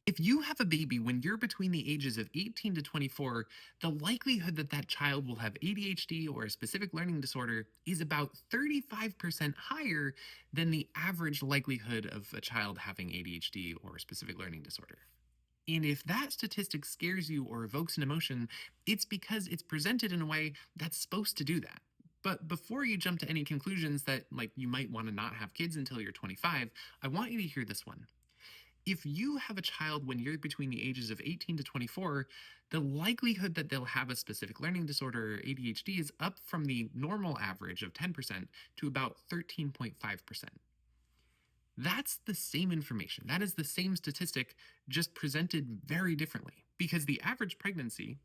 If you have a baby when you're between the ages of 18 to 24, the likelihood that that child will have ADHD or a specific learning disorder is about 35% higher than the average likelihood of a child having ADHD or a specific learning disorder. And if that statistic scares you or evokes an emotion, it's because it's presented in a way that's supposed to do that. But before you jump to any conclusions that like you might want to not have kids until you're 25, I want you to hear this one. If you have a child when you're between the ages of 18 to 24, the likelihood that they'll have a specific learning disorder or ADHD is up from the normal average of 10% to about 13.5%. That's the same information. That is the same statistic, just presented very differently because the average pregnancy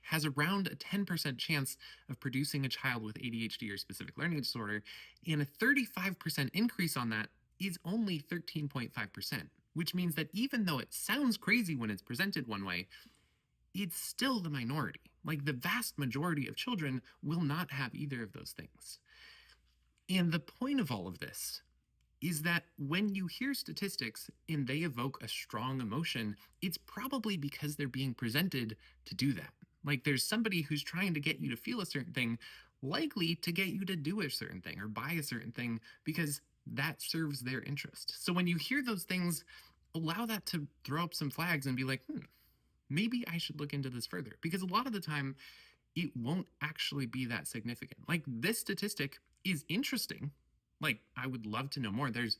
has around a 10% chance of producing a child with ADHD or specific learning disorder, and a 35% increase on that is only 13.5%, which means that even though it sounds crazy when it's presented one way, it's still the minority. Like the vast majority of children will not have either of those things. And the point of all of this is that when you hear statistics and they evoke a strong emotion, it's probably because they're being presented to do that. Like there's somebody who's trying to get you to feel a certain thing, likely to get you to do a certain thing or buy a certain thing because that serves their interest. So when you hear those things, allow that to throw up some flags and be like, maybe I should look into this further. Because a lot of the time, it won't actually be that significant. Like this statistic is interesting. Like I would love to know more. There's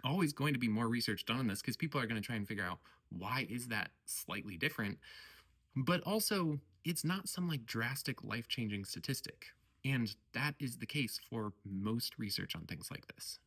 always going to be more research done on this because people are going to try and figure out why is that slightly different. But also, it's not some like drastic life-changing statistic. And that is the case for most research on things like this.